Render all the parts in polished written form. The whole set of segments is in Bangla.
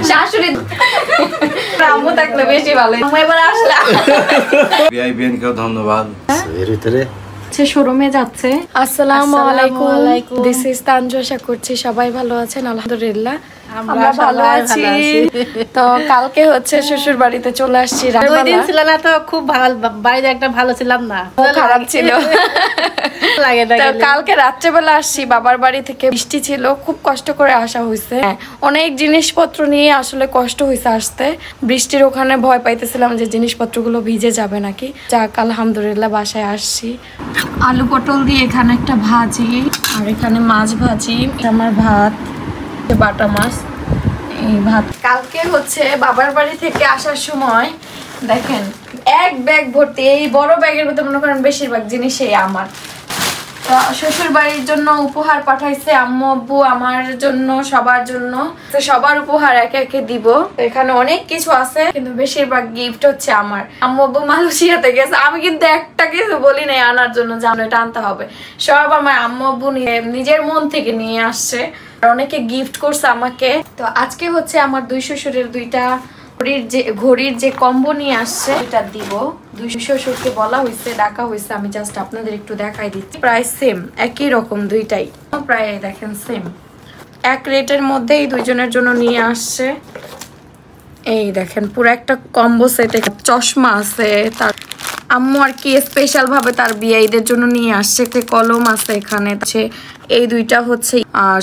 শাশুড়ি আম্মু থাকলে বেশি ভালো। এবার আসলে ধন্যবাদ। শোরুমে যাচ্ছে। আসসালামু আলাইকুম, দিস ইজ তানজু। আশা করছি সবাই ভালো আছেন। আলহামদুলিল্লাহ আমরা ভালো আছি। তো কালকে হচ্ছে শ্বশুর বাড়িতে চলে আসছি। ওই দিন ছিল না তো খুব ভালো, বাড়িতে একটা ভালো ছিলাম না, খারাপ ছিল। তো কালকে রাত্রেবেলা আসছি বাবার বাড়ি থেকে। বৃষ্টি ছিল, খুব কষ্ট করে আসা হয়েছে। অনেক জিনিসপত্র নিয়ে আসলে কষ্ট হয়েছে আসতে। বৃষ্টির ওখানে ভয় পাইতেছিলাম যে জিনিসপত্রগুলো ভিজে যাবে নাকি। যাক আলহামদুলিল্লাহ বাসায় আসছি। আলু পটল দিয়ে এখানে একটা ভাজি, আর এখানে মাছ ভাজি, আমার ভাত, বাটা মাছ, এই ভাত। কালকে হচ্ছে বাবার বাড়ি থেকে আসার সময় দেখেন এক ব্যাগ ভর্তি, এই বড় ব্যাগের মধ্যে মনে করেন বেশিরভাগ জিনিসই আমার। শ্বশুর বাড়ির জন্য উপহার পাঠাইছে আম্মু আব্বু, আমার জন্য, সবার জন্য। তো সবার উপহার একে একে দিব। এখানে অনেক কিছু আছে কিন্তু বেশিরভাগ গিফট হচ্ছে আমার। আম্মু আব্বু মালয়েশিয়াতে গেছে, আমি কিন্তু একটা কিছু বলি নাই আনার জন্য যে এটা আনতে হবে। সব আমার আম্মু আব্বু নিজের মন থেকে নিয়ে আসছে। অনেকে গিফট করছে আমাকে। তো আজকে হচ্ছে আমার দুই শ্বশুরের দুইটা ঘড়ির যে কম্বো নিয়ে আসছে এটা দিব। দুই শ্বশুরকে বলা হয়েছে, ডাকা হয়েছে। আমি জাস্ট আপনাদের একটু দেখাই দিচ্ছি। প্রায় সেম, একই রকম দুইটাই, প্রায় দেখেন সেম এক রেটের মধ্যেই দুইজনের জন্য নিয়ে আসছে। এই দেখেন পুরো একটা কম্বো সেটে চশমা আছে। তার আম্মু আর কি স্পেশাল ভাবে তার বিয়ে ঈদের জন্য নিয়ে আসছে। কলম আছে এখানে। এই দুইটা হচ্ছে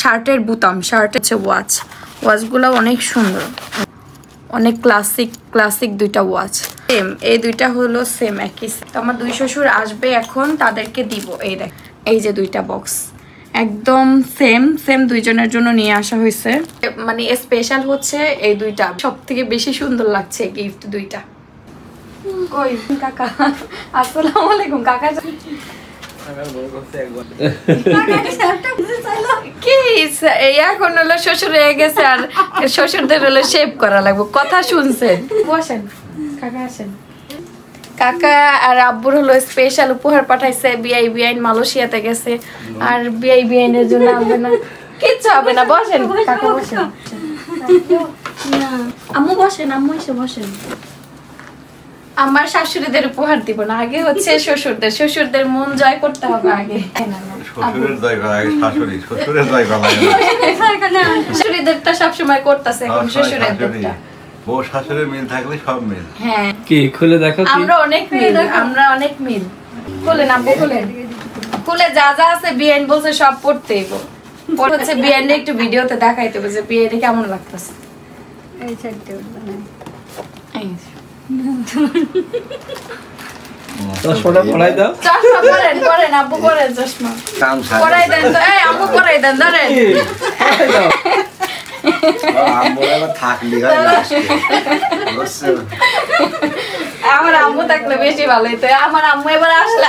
শার্টের বুতাম, শার্ট হচ্ছে ওয়াচগুলো অনেক সুন্দর, অনেক ক্লাসিক দুইটা ওয়াচ। সেম এই দুইটা হলো সেম একই। তো আমার দুই শ্বশুর আসবে এখন, তাদেরকে দিব। এই দেখ, এই যে দুইটা বক্স একদম সেম দুইজনের জন্য নিয়ে আসা হয়েছে। মানে স্পেশাল হচ্ছে এই দুইটা, সব থেকে বেশি সুন্দর লাগছে গিফট দুইটা। কই কাকা? আসসালামু আলাইকুম কাকা। কি এখন হলো শ্বশুর হয়ে গেছে আর শ্বশুরদের হলো শেভ করা লাগবে। কথা শুনছেন? বসেন কাকা, আসেন। কাকা আর আব্বুর হলো স্পেশাল উপহার পাঠাইছে। বিআইন মালয়েশিয়াতে গেছে, আর বিআইনের জন্য আনবে না, কিচ্ছু হবে না। বসেন কাকা, বসেন। আম্মু বসেন, আম্মু এসে বসেন। আমার শাশুড়িদের উপহার দিব না, আগে হচ্ছে শ্বশুরদের মন জয় করতে হবে আগে। শাশুড়িদেরটা সবসময় করতেছে এখন শ্বশুরেরটা। বউ শাশুড়ির মিল থাকলে সব মিল। হ্যাঁ কি খুলে দেখো, আমরা অনেক মিল। খুলে না খুলে যা যা আছে বিআইন বলছে সব পড়তে হচ্ছে। বিআইন একটু ভিডিওতে দেখাইতে হবে যে বিআইন কেমন লাগতেছে। চশমাটা পরাই দাও। চশমা পরেন আব্বু, পরেন চশমা পরাই দেন তো। এই আম্মু পরাই দেন, ধরেন। আমার আম্মু থাকলে বেশি ভালো হইতো। আমার আম্মু এবার আসলে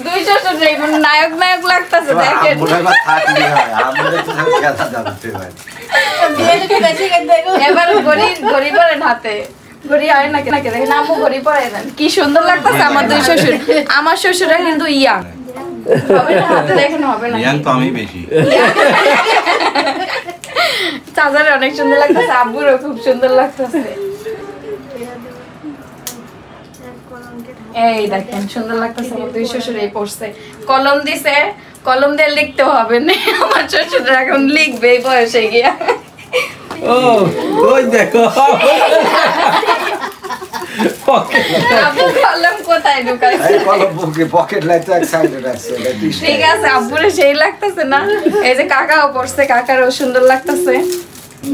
দুই শ্বশুর নায়ক লাগতেছে। দেখেন এবার ঘড়ি পরেন হাতে, ঘড়ি হয় নাকি দেখেন আম্মু ঘড়ি পরাই দেন। কি সুন্দর লাগতেছে আমার দুই শ্বশুর। আমার শ্বশুরা কিন্তু ইয়াং, চাচারে অনেক সুন্দর লাগতেছে, আব্বুরও খুব সুন্দর লাগতেছে। এই দেখেন সুন্দর লাগতেছে আমার দুই শ্বশুর। এই পড়ছে, কলম দিছে, কলম দিয়ে লিখতে হবে না। আমার শ্বশুর এখন লিখবে এই বয়সে গিয়া। ও ওই দেখো ঠিক আছে আব্বুরে সেই লাগতেছে না। এই যে কাকাও পড়ছে, কাকারও সুন্দর লাগতেছে।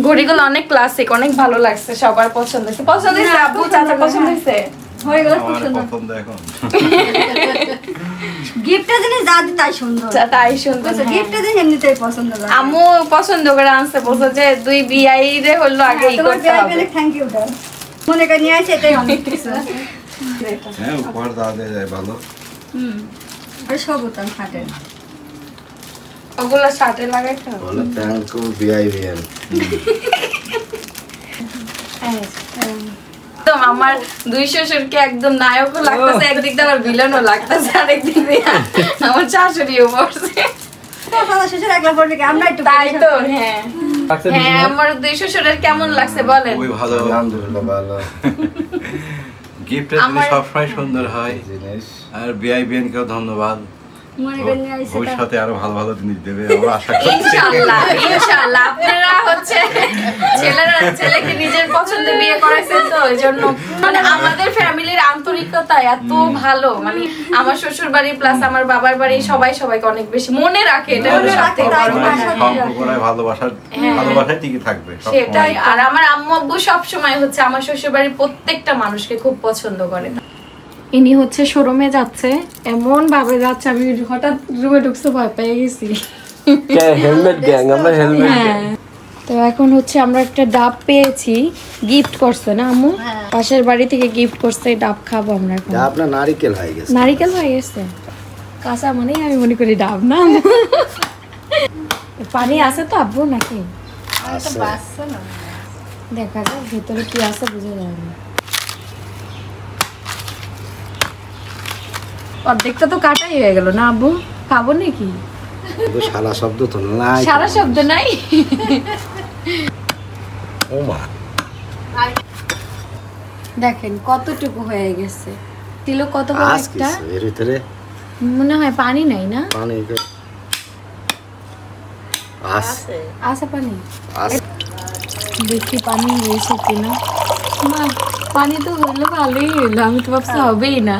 ঘড়িগুলো অনেক ক্লাসিক, অনেক ভালো লাগছে, সবার পছন্দ হয়েছে। পছন্দ হয়েছে আব্বু, চাচা পছন্দ হয়েছে? হয়ে গেল, খুব সুন্দর। গিফটের জিনিস যা দিই তাই সুন্দর, তাই সুন্দর। গিফটের জিনিস এমনিতেই পছন্দ লাগে। আম্মু পছন্দ করে আনছে, বলছে যে দুই বিয়াই রে হলো আগে ই করতে হবে। থ্যাংক ইউ দাও, মনে করে নিয়ে আসে, এটাই অনেক কিছু। হ্যাঁ উপহার দেওয়া যায় ভালো। আর সব উতাম হাটের ওগুলো শার্টে লাগাইতে হবে। বলো থ্যাংক ইউ বিআইবিএল। একদম আমার দুই শ্বশুরকে একদম নায়কও লাগতেছে, একদিক দিয়ে আবার ভিলেনও লাগতেছে, আরেকদিক দিয়ে আমার শাশুড়িও পড়ছে। তাই তো হ্যাঁ হ্যাঁ আমার দুই শ্বশুরের কেমন লাগছে বলেন? খুবই ভালো, আলহামদুলিল্লাহ ভালো গিফটের জিনিস সবসময় সুন্দর হয়। জিনিস। আর বিআইবিএন কেও ধন্যবাদ, ভবিষ্যতে আরো ভালো ভালো জিনিস দেবে আমরা আশা করছি। ইনশাআল্লাহ ইনশাআল্লাহ আপনারা হচ্ছে ছেলেকে নিজের পছন্দে বিয়ে করাইছেন তো এইজন্য মানে আমাদের ফ্যামিলির আন্তরিকতা এত ভালো, মানে আমার শ্বশুর বাড়ি প্লাস আমার বাবার বাড়ি সবাই সবাইকে অনেক বেশি মনে রাখে, এটা হলো সবথেকে বড় কথা। সম্পর্কটাই ভালোবাসায় টিকে থাকবে সবসময়। সেটাই। আর আমার আম্মু আব্বু সবসময় হচ্ছে আমার শ্বশুর বাড়ির প্রত্যেকটা মানুষকে খুব পছন্দ করে। ইনি হচ্ছে শোরুমে যাচ্ছে, এমন ভাবে যাচ্ছে আমি হঠাৎ রুমে ঢুকতে ভয় পেয়ে গেছি। হেলমেট গ্যাং, আমরা হেলমেট গ্যাং। তো এখন হচ্ছে আমরা একটা ডাব পেয়েছি, গিফট করছে না আম্মু? পাশের বাড়ি থেকে গিফট করছে, ডাব খাবো আমরা এখন। ডাব না নারকেল হয়ে গেছে? নারকেল হয়ে গেছে, কাঁচা মানে আমি মনে করি ডাব না। পানি আছে তো আব্বু নাকি? দেখা যাক ভেতরে কি আছে, বুঝে যায় না। অর্ধেকটা তো কাটাই হয়ে গেল না আব্বু, খাবো নাকি? সারা শব্দ তো নাই, সারা শব্দ নাই। ও মা দেখেন কতটুকু হয়ে গেছে, দিল কত বড় আজ একটা, কিছু এর ভিতরে মনে হয় পানি নাই না? পানি আছে পানি, আস দেখি পানি হয়েছে কিনা। মা পানি তো হইলো ভালোই হইলো, আমি তো ভাবছি হবেই না।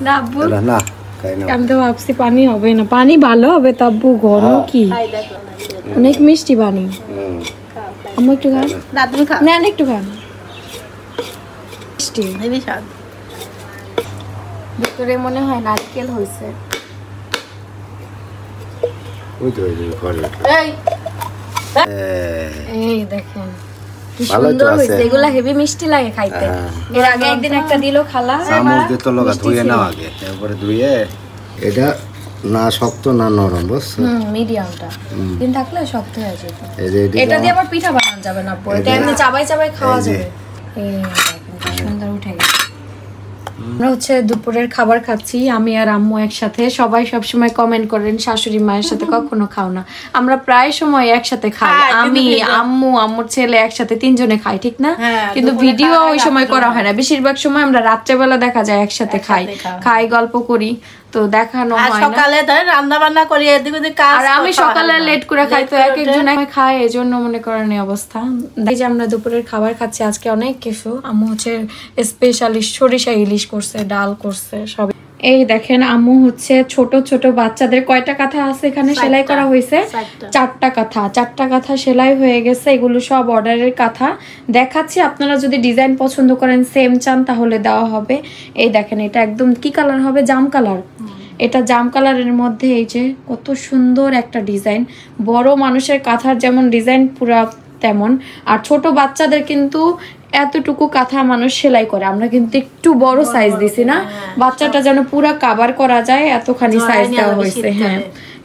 না আব্বু না খাই না, আমি তো ভাবছি পানি হবে না, পানি ভালো হবে তো আব্বু, ঘন কি অনেক মিষ্টি পানি। আমার একটু খান না, একটু খান, মিষ্টি ভিতরে মনে হয় নারকেল হয়েছে। ওই তো ঘরে এই দেখেন কি ভালো তো সুন্দর আছে। হয়েছে, এগুলা হেভি মিষ্টি লাগে খাইতে। এর আগে একদিন একটা দিলো খালা, চামচ দিয়ে তো লগা ধুয়ে নাও আগে, তারপরে ধুয়ে এটা না শক্ত না নরম, বুঝছো? মিডিয়ামটা দিন থাকলে শক্ত হয়ে যেত। এই যে এটা দিয়ে আবার পিঠা বানানো যাবে না, পরে এটা এমনি চাবাই চাবাই খাওয়া যাবে। এই দেখেন কি সুন্দর উঠে গেছে। আমরা হচ্ছে দুপুরের খাবার খাচ্ছি আমি আর আম্মু একসাথে। সবাই সবসময় কমেন্ট করেন শাশুড়ি মায়ের সাথে কখনো খাও না, আমরা প্রায় সময় একসাথে খাই, আমি আম্মু আম্মুর ছেলে একসাথে তিনজনে খাই, ঠিক না? কিন্তু ভিডিও ওই সময় করা হয় না, বেশিরভাগ সময় আমরা রাত্রেবেলা দেখা যায় একসাথে খাই গল্প করি, তো দেখানো হয় না। সকালে ধরে রান্না বান্না করি, এদিক ওদিক কাজ, আর আমি সকালে লেট করে খাই, তো এক একজন খায়, এজন্য মনে করেন এই অবস্থা। এই যে আমরা দুপুরের খাবার খাচ্ছি, আজকে অনেক কিছু। আম্মু হচ্ছে স্পেশালি সরিষা ইলিশ করছে, ডাল করছে সব। এই দেখেন আম্মু হচ্ছে ছোট ছোট বাচ্চাদের কয়টা কাঁথা আছে এখানে সেলাই করা হয়েছে? 4টা কাঁথা, 4টা কাঁথা সেলাই হয়ে গেছে। এগুলো সব অর্ডারের কাঁথা দেখাচ্ছি, আপনারা যদি ডিজাইন পছন্দ করেন সেম চান তাহলে দেওয়া হবে। এই দেখেন এটা একদম কি কালার হবে? জাম কালার। এটা জাম কালারের মধ্যে এই যে কত সুন্দর একটা ডিজাইন, বড় মানুষের কাঁথার যেমন ডিজাইন পুরা তেমন। আর ছোট বাচ্চাদের কিন্তু এতটুকু কাঁথা মানুষ সেলাই করে, আমরা কিন্তু একটু বড় সাইজ দিছি না, বাচ্চাটা যেন পুরা কভার করা যায় এতখানি সাইজ দেওয়া হয়েছে। হ্যাঁ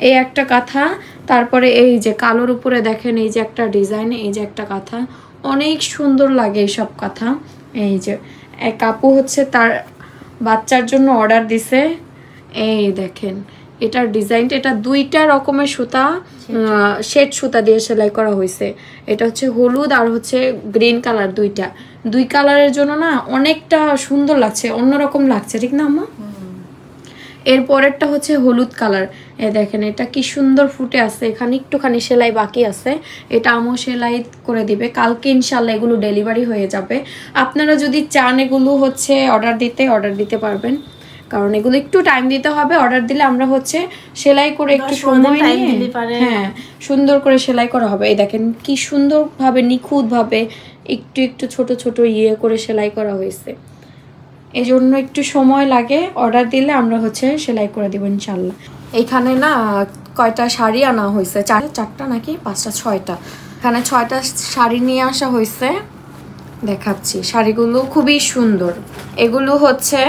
এই একটা কাঁথা, তারপরে এই যে কালোর উপরে দেখেন এই যে একটা ডিজাইন, এই যে একটা কাঁথা, অনেক সুন্দর লাগে এইসব কাঁথা। এই যে এক আপু হচ্ছে তার বাচ্চার জন্য অর্ডার দিছে, এই দেখেন এটার ডিজাইনটা, এটা 2টা রকমের সুতা, শেড সুতা দিয়ে সেলাই করা হয়েছে। এটা হচ্ছে হলুদ আর হচ্ছে গ্রিন কালার, দুই কালারের জন্য না অনেকটা সুন্দর লাগছে, অন্যরকম লাগছে, ঠিক না আম্মা? এর পরেরটা হচ্ছে হলুদ কালার, এই দেখেন এটা কি সুন্দর ফুটে আছে, এখানে একটুখানি সেলাই বাকি আছে, এটা আম্মু সেলাই করে দিবে কালকে ইনশাল্লাহ, এগুলো ডেলিভারি হয়ে যাবে। আপনারা যদি চান এগুলো হচ্ছে অর্ডার দিতে পারবেন, কারণ এগুলো একটু টাইম দিতে হবে। অর্ডার দিলে আমরা হচ্ছে সেলাই করে একটু সময় নিয়ে, হ্যাঁ সুন্দর করে সেলাই করা হবে। এই দেখেন কি সুন্দরভাবে নিখুঁতভাবে একটু একটু ছোট ছোট ইয়ে করে সেলাই করা হয়েছে, এই জন্য একটু সময় লাগে। অর্ডার দিলে আমরা হচ্ছে সেলাই করে দিব ইনশাল্লাহ। এইখানে না কয়টা শাড়ি আনা হয়েছে, 4টা নাকি 5টা 6টা, এখানে 6টা শাড়ি নিয়ে আসা হয়েছে, দেখাচ্ছি। শাড়িগুলো খুবই সুন্দর, এগুলো হচ্ছে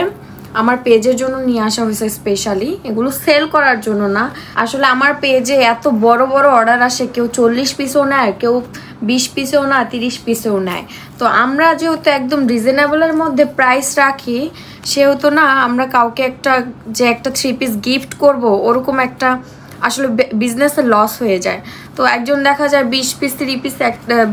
আমার পেজের জন্য নিয়ে আসা হয়েছে স্পেশালি, এগুলো সেল করার জন্য না। আসলে আমার পেজে এত বড় বড় অর্ডার আসে, কেউ 40 পিসও নেয়, কেউ 20 পিসেও না, 30 পিসেও নেয়। তো আমরা যেহেতু একদম রিজনেবলের মধ্যে প্রাইস রাখি, সেহেতু না আমরা কাউকে একটা 3 পিস গিফট করব ওরকম একটা আসলে বিজনেসে লস হয়ে যায়। তো একজন দেখা যায় 20 পিস 3 পিস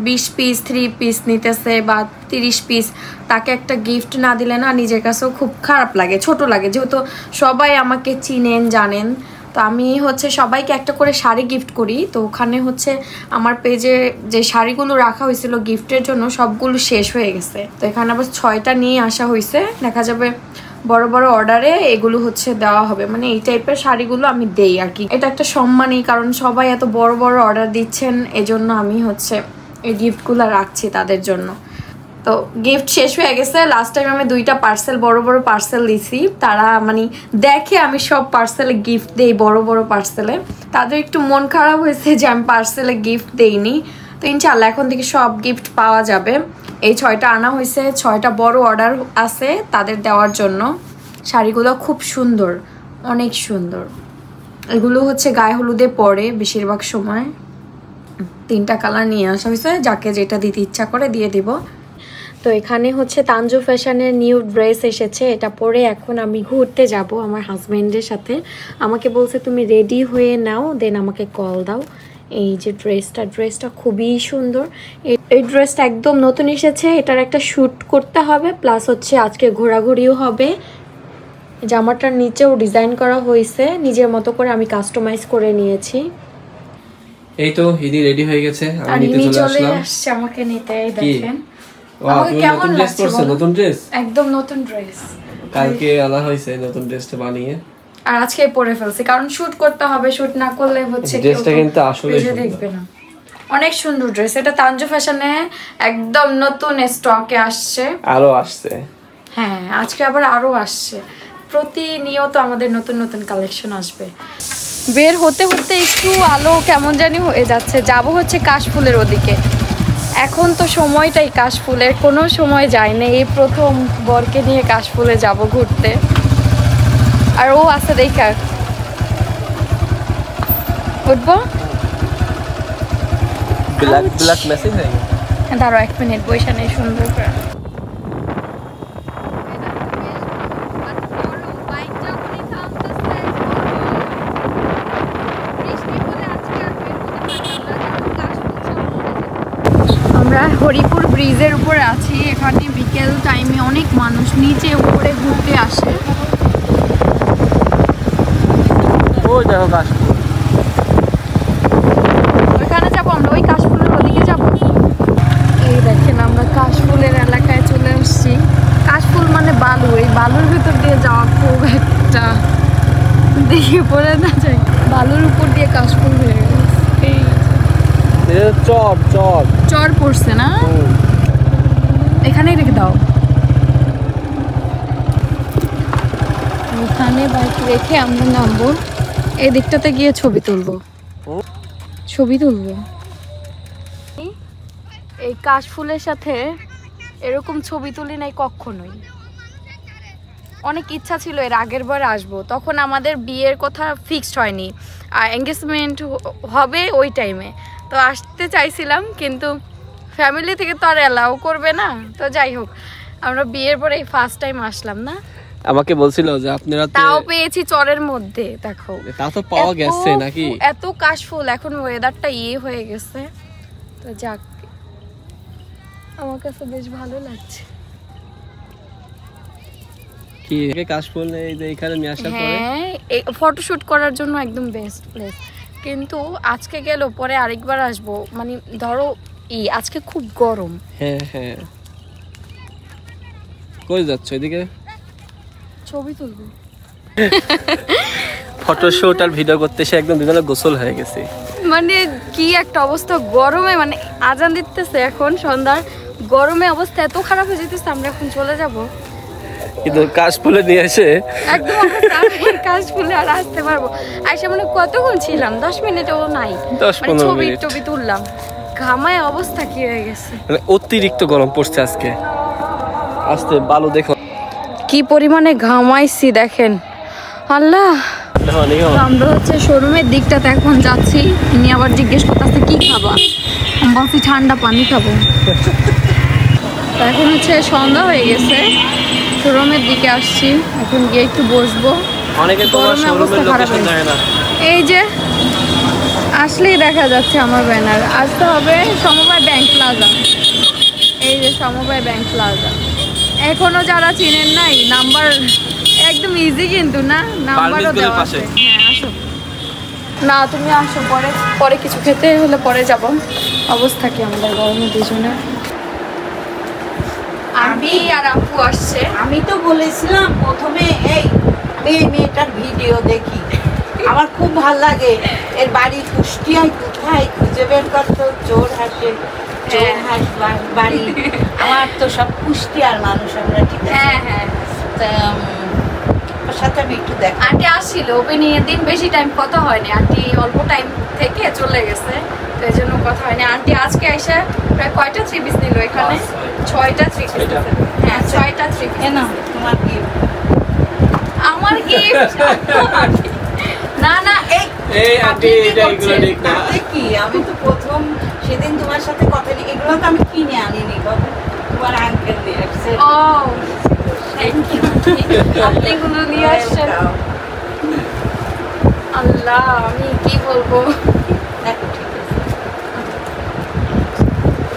20 পিস 3 পিস নিতেছে বা 30 পিস, তাকে একটা গিফট না দিলে না নিজের কাছেও খুব খারাপ লাগে, ছোট লাগে। যেহেতু সবাই আমাকে চিনেন জানেন, তো আমি হচ্ছে সবাইকে একটা করে শাড়ি গিফট করি। তো ওখানে হচ্ছে আমার পেজে যে শাড়িগুলো রাখা হয়েছিল গিফটের জন্য সবগুলো শেষ হয়ে গেছে। তো এখানে আবার 6টা নিয়ে আসা হয়েছে, দেখা যাবে বড় বড় অর্ডারে এগুলো হচ্ছে দেওয়া হবে। মানে এই টাইপের শাড়িগুলো আমি দেই আর কি, এটা একটা সম্মানই, কারণ সবাই এত বড় বড় অর্ডার দিচ্ছেন, এজন্য আমি হচ্ছে এই গিফটগুলো রাখছি তাদের জন্য। তো গিফট শেষ হয়ে গেছে। লাস্ট টাইম আমি 2টা পার্সেল, বড় বড় পার্সেল দিছি। তারা মানে দেখে আমি সব পার্সেলে গিফট দেই, বড় বড় পার্সেলে, তাদের একটু মন খারাপ হয়েছে যে আমি পার্সেলে গিফট দেইনি। তো ইনশাআল্লাহ এখন থেকে সব গিফট পাওয়া যাবে। এই 6টা আনা হয়েছে, 6টা বড় অর্ডার আছে তাদের দেওয়ার জন্য। শাড়িগুলো খুব সুন্দর, অনেক সুন্দর। এগুলো হচ্ছে গায়ে হলুদে পরে বেশিরভাগ সময়। 3টা কালার নিয়ে আসা হয়েছে, যাকে যেটা দিতে ইচ্ছা করে দিয়ে দিব। তো এখানে হচ্ছে তানজু ফ্যাশনের নিউ ড্রেস এসেছে, এটা পরে এখন আমি ঘুরতে যাব আমার হাজব্যান্ডের সাথে। আমাকে বলছে তুমি রেডি হয়ে নাও, দেন আমাকে কল দাও। এই যে ড্রেসটা খুবই সুন্দর। এই ড্রেসটা একদম নতুন এসেছে, এটার একটা শ্যুট করতে হবে, প্লাস হচ্ছে আজকে ঘোরাঘুরিও হবে। জামাটার নিচেও ডিজাইন করা হয়েছে, নিজের মতো করে আমি কাস্টমাইজ করে নিয়েছি। এই তো হিদি রেডি হয়ে গেছে, আমি নিতে চলে আসছি আমাকে নিতে। এই দেখেন নতুন ড্রেস পরছো? নতুন ড্রেস, একদম নতুন ড্রেস, কালকে আনা হয়েছে নতুন ড্রেসটা বানিয়ে, আর আজকে পরে ফেলছি কারণ শুট করতে হবে, শুট না করলে হচ্ছে ড্রেসটা কিন্তু আসলে দেখবে না। অনেক সুন্দর ড্রেস, এটা তানজু ফ্যাশনে একদম নতুন স্টকে আসছে, আরো আসছে। হ্যাঁ আজকে আবার আরো আসছে, প্রতিনিয়ত আমাদের নতুন নতুন কালেকশন আসবে। বের হতে হতে একটু আলো কেমন জানি হয়ে যাচ্ছে, যাব হচ্ছে কাশফুলের ওদিকে। এখন তো সময়টাই কাশফুলের, কোনো সময় যায় না, এই প্রথম বরকে নিয়ে কাশফুলে যাব ঘুরতে। আর ও আছে দেখা, উঠবো? ব্ল্যাক মেসেজ হয়ে গেছে। দাঁড়াও 1 মিনিট, বৈশা নেই সুন্দর করে। আমরা হরিপুর ব্রিজের উপরে আছি, এখানে বিকেল টাইমে অনেক মানুষ নিচে উপরে ঘুরতে আসে। ওই দেখো কাশফুল, ওইখানে যাবো আমরা, ওই কাশফুলের ওদিকে যাবো। এই দেখেন আমরা কাশফুলের এলাকায় চলে আসছি। কাশফুল মানে বালু, এই বালুর ভিতর দিয়ে যাওয়া খুব একটা দেখে পড়ে না যায়, বালুর উপর দিয়ে কাশফুল হয়ে গেছে। এই চর চর চর পড়ছে না, এখানেই রেখে দাও। ওখানে বাইক রেখে আমরা নামবো, এই দিকটাতে গিয়ে ছবি তুলবো। এই কাশফুলের সাথে এরকম ছবি তুলি নাই কখনোই। অনেক ইচ্ছা ছিল এর আগের বার আসবো, তখন আমাদের বিয়ের কথা ফিক্সড হয়নি, আর এঙ্গেজমেন্ট হবে ওই টাইমে। তো আসতে চাইছিলাম কিন্তু ফ্যামিলি থেকে তো আর অ্যালাউ করবে না। তো যাই হোক, আমরা বিয়ের পরে এই ফার্স্ট টাইম আসলাম না। আমাকে বলছিল যে আপনারা তাও পেয়েছি চরের মধ্যে, দেখো তা তো পাওয়া গেছে নাকি, এত কাশফুল। এখন ওয়েদারটা হয়ে গেছে, তো যাক আমার কাছে বেশ ভালো লাগছে। কি কাশফুল এই যে এখানে নিয়ে আসার পরে, হ্যাঁ ফটোশুট করার জন্য একদম বেস্ট প্লেস। কিন্তু আজকে গেল, পরে আরেকবার আসবো, মানে ধরো আজকে খুব গরম। হ্যাঁ হ্যাঁ, কই যাচ্ছ? এদিকে ছবি তুলবো, ফটোশুট আর ভিডিও করতে এসে একদম দুজনে গোসল হয়ে গেছে। মানে কি একটা অবস্থা গরমে, মানে আজান দিতেছে এখন সন্ধ্যার, গরমে অবস্থা এত খারাপ হয়ে যেতেছে। আমরা এখন চলে যাব, কিন্তু কাশফুলে নিয়ে এসে একদম কাশফুলে আর আসতে পারবো। আইসা মানে কতক্ষণ ছিলাম, 10 মিনিটও নাই, 10-15 মিনিট ছবি তুললাম, ঘামায় অবস্থা কি হয়ে গেছে। মানে অতিরিক্ত গরম পড়ছে আজকে। আস্তে বালু দেখো কি পরিমাণে ঘামাইছি দেখেন, আল্লাহ। আমরা হচ্ছে শোরুমের দিকটাতে এখন যাচ্ছি, ইনি আবার জিজ্ঞেস করতেছে কি খাবা, আমি বলছি ঠান্ডা পানি খাবো। এখন হচ্ছে সন্ধ্যা হয়ে গেছে, শোরুমের দিকে আসছি, এখন গিয়ে একটু বসবো। অনেকে তো গরমে অবস্থা খারাপ হয়ে, এই যে আসলেই দেখা যাচ্ছে আমার ব্যানার। আসতে হবে সমবায় ব্যাংক প্লাজা। এই যে সমবায় ব্যাংক প্লাজা। এখনো যারা চিনেন নাই, নাম্বার একদম ইজি কিন্তু না, নাম্বারও দেওয়া আছে। হ্যাঁ আসো না, তুমি আসো, পরে পরে কিছু খেতে হলে পরে যাব। অবস্থা কি আমাদের গরমে দুজনে। আমি আর আপু আসছে। আমি তো বলেছিলাম প্রথমে এই মেয়েটার ভিডিও দেখি, আমার খুব ভাল লাগে। এর বাড়ি কুষ্টিয়ায়, কোথায় খুঁজে বের করতো, জোরহাটে, জোরহাট বাড়ি। আমার তো সব কুষ্টিয়ার মানুষ আমরা, ঠিক আছে। হ্যাঁ হ্যাঁ, ওর সাথে আমি একটু দেখ। আন্টি আসছিল, ওকে নিয়ে দিন বেশি টাইম কথা হয়নি। আন্টি অল্প টাইম থেকে চলে গেছে, তো এই জন্য কথা হয়নি। আন্টি আজকে এসে প্রায় কয়টা 3 পিস নিল এখানে? 6টা 3 পিস। হ্যাঁ 6টা 3 পিস। না তোমার কি আমার গিফট না না, এই আন্টি এটা এগুলো ঠিক না। তাতে কি, আমি তো প্রথম সেদিন তোমার সাথে কথা বলি, এগুলো তো আমি কিনে আনিনি, বাবা তোমার আঙ্কেল দিয়ে আসছে। ও থ্যাংক ইউ, আপনি গুলো নিয়ে আসছেন। আল্লাহ, আমি কি বলবো। দেখো ঠিক আছে।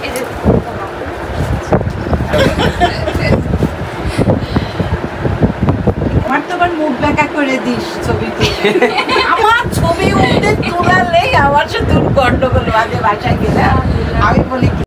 এই যে আমার তো আবার মুখ দেখা করে দিস ছবি তুলে। আমার ছবি উঠতে তোলালেই আমার সাথে গন্ডগোল বাজে, বাসায় গেলে আমি বলি